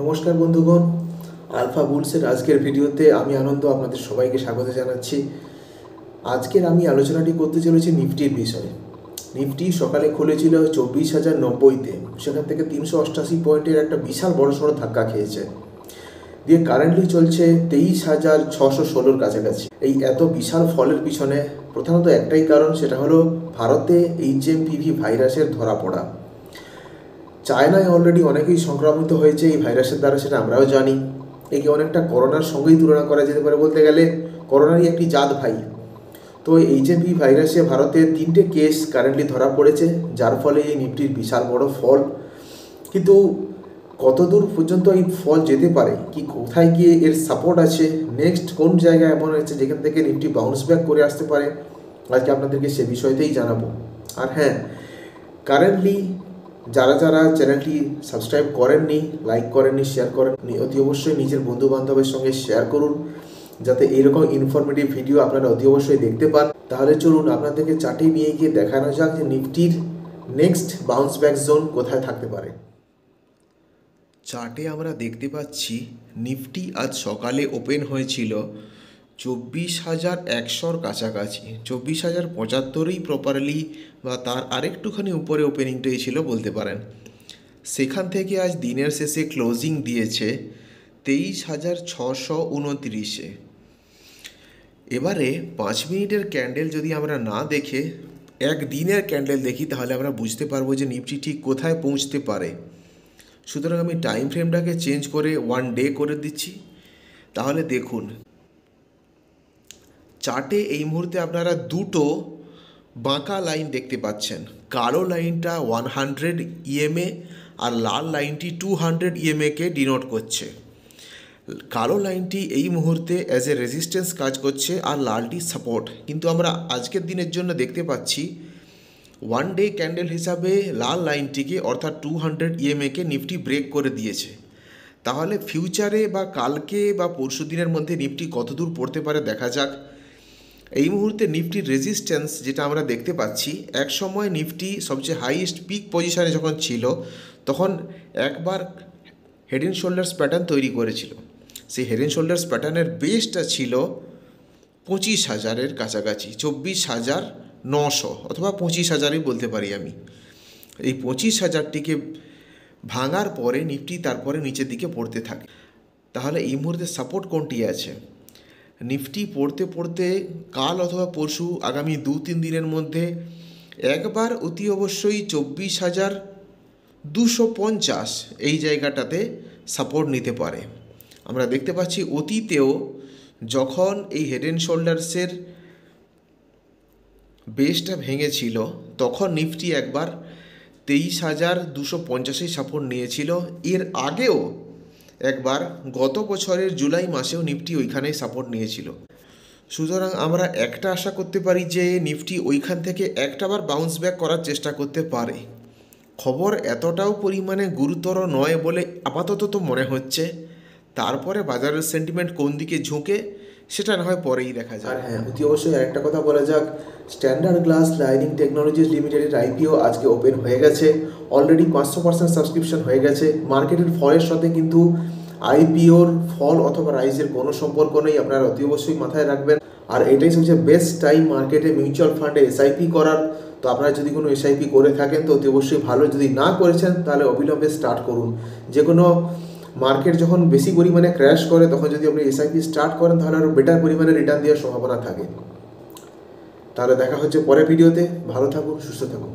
নমস্কার বন্ধুগণ, আলফা বুলসের আজকের ভিডিওতে আমি আনন্দ আপনাদের সবাইকে স্বাগত জানাচ্ছি। আজকের আমি আলোচনাটি করতে চলেছি নিফটির বিষয়ে। নিফটি সকালে খুলেছিল 24,090-তে, সেখান থেকে 388 পয়েন্টের একটা বিশাল বড়সড় ধাক্কা খেয়েছে, দিয়ে কারেন্টলি চলছে 23,616-র কাছাকাছি। এই এত বিশাল ফলের পিছনে প্রধানত একটাই কারণ, সেটা হলো ভারতে HMPV ভাইরাসের ধরা পড়া। চায়নায় অলরেডি অনেকেই সংক্রমিত হয়েছে এই ভাইরাসের দ্বারা, সেটা আমরাও জানি। একে অনেকটা করোনার সঙ্গেই তুলনা করা যেতে পারে, বলতে গেলে করোনারই একটি জাত ভাই। তো HMPV ভাইরাসে ভারতে 3টে কেস কারেন্টলি ধরা পড়েছে, যার ফলে এই নিফটির বিশাল বড় ফল। কিন্তু কতদূর পর্যন্ত এই ফল যেতে পারে, কি কোথায় গিয়ে এর সাপোর্ট আছে, নেক্সট কোন জায়গায় এমন আছে যেখান থেকে নিফটি বাউন্স ব্যাক করে আসতে পারে, আজকে আপনাদেরকে সে বিষয়তেই জানাবো। আর হ্যাঁ, কারেন্টলি যারা চ্যানেলটি সাবস্ক্রাইব করেননি, লাইক করেননি, শেয়ার করেননি, অতি অবশ্যই নিজের বন্ধুবান্ধবের সঙ্গে শেয়ার করুন, যাতে এইরকম ইনফরমেটিভ ভিডিও আপনারা অতি অবশ্যই দেখতে পান। তাহলে চলুন আপনাদেরকে চার্টে নিয়ে গিয়ে দেখানো যাক যে নিফটির নেক্সট বাউন্স ব্যাক জোন কোথায় থাকতে পারে। চার্টে আমরা দেখতে পাচ্ছি নিফটি আজ সকালে ওপেন হয়েছিল 24,100-র কাছাকাছি, 24,075-ই প্রপারলি বা তার আরেকটুখানি উপরে ওপেনিংটাই ছিল বলতে পারেন। সেখান থেকে আজ দিনের শেষে ক্লোজিং দিয়েছে 23,629-এ। এবারে 5 মিনিটের ক্যান্ডেল যদি আমরা না দেখে একদিনের ক্যান্ডেল দেখি, তাহলে আমরা বুঝতে পারবো যে নিফটি ঠিক কোথায় পৌঁছতে পারে। সুতরাং আমি টাইম ফ্রেমটাকে চেঞ্জ করে 1 ডে করে দিচ্ছি। তাহলে দেখুন, চার্টে এই মুহূর্তে আপনারা দুটো বাঁকা লাইন দেখতে পাচ্ছেন। কালো লাইনটা 100 EMA আর লাল লাইনটি 200 EMA-কে ডিনোট করছে। কালো লাইনটি এই মুহূর্তে অ্যাজ এ রেজিস্ট্যান্স কাজ করছে আর লালটি সাপোর্ট। কিন্তু আমরা আজকের দিনের জন্য দেখতে পাচ্ছি 1 ডে ক্যান্ডেল হিসাবে লাল লাইনটিকে অর্থাৎ 200 EMA-কে নিফটি ব্রেক করে দিয়েছে। তাহলে ফিউচারে বা কালকে বা পরশু দিনের মধ্যে নিফটি কতদূর পড়তে পারে দেখা যাক। এই মুহূর্তে নিফটির রেজিস্ট্যান্স যেটা আমরা দেখতে পাচ্ছি, এক সময় নিফটি সবচেয়ে হাইয়েস্ট পিক পজিশানে যখন ছিল, তখন একবার হেড অ্যান্ড শোল্ডার্স প্যাটার্ন তৈরি করেছিল। সেই হেড অ্যান্ড শোল্ডার্স প্যাটার্নের বেসটা ছিল 25,000-এর কাছাকাছি, 24,900 অথবা 25,000-ই বলতে পারি আমি। এই 25,000-টিকে ভাঙার পরে নিফটি তারপরে নিচের দিকে পড়তে থাকে। তাহলে এই মুহূর্তে সাপোর্ট কোনটি আছে? নিফটি পড়তে পড়তে কাল অথবা পরশু আগামী 2-3 দিনের মধ্যে একবার অতি অবশ্যই 24,250 এই জায়গাটাতে সাপোর্ট নিতে পারে। আমরা দেখতে পাচ্ছি অতীতেও যখন এই হেড অ্যান্ড শোল্ডার্সের বেসটা ভেঙেছিল, তখন নিফটি একবার 23,250-এই সাপোর্ট নিয়েছিল। এর আগেও একবার গত বছরের জুলাই মাসেও নিফটি ওইখানেই সাপোর্ট নিয়েছিল। সুতরাং আমরা একটা আশা করতে পারি যে নিফটি ওইখান থেকে একটাবার বাউন্স ব্যাক করার চেষ্টা করতে পারে। খবর এতটাও পরিমাণে গুরুতর নয় বলে আপাতত তো মনে হচ্ছে। তারপরে বাজারের সেন্টিমেন্ট কোন দিকে ঝুঁকে সেটা না হয় পরেই দেখা যায়। আর হ্যাঁ, অতি অবশ্যই আরেকটা কথা বলা যাক, স্ট্যান্ডার্ড গ্লাস লাইনিং টেকনোলজিস লিমিটেডের IPO আজকে ওপেন হয়ে গেছে। অলরেডি 500% সাবস্ক্রিপশন হয়ে গেছে। মার্কেটের ফলের সাথে কিন্তু IPOর ফল অথবা রাইজের কোনো সম্পর্ক নেই, আপনারা অতি অবশ্যই মাথায় রাখবেন। আর এটাই সবচেয়ে বেস্ট টাইম মার্কেটে মিউচুয়াল ফান্ডে SIP করার। তো আপনারা যদি কোনো SIP করে থাকেন তো অতি অবশ্যই ভালো, যদি না করেছেন তাহলে অবিলম্বে স্টার্ট করুন। যে কোনো মার্কেট যখন বেশি পরিমাণে ক্র্যাশ করে, তখন যদি আপনি SIP স্টার্ট করেন তাহলে আরও বেটার পরিমাণে রিটার্ন দেওয়ার সম্ভাবনা থাকে। তাহলে দেখা হচ্ছে পরের ভিডিওতে। ভালো থাকুন, সুস্থ থাকুন।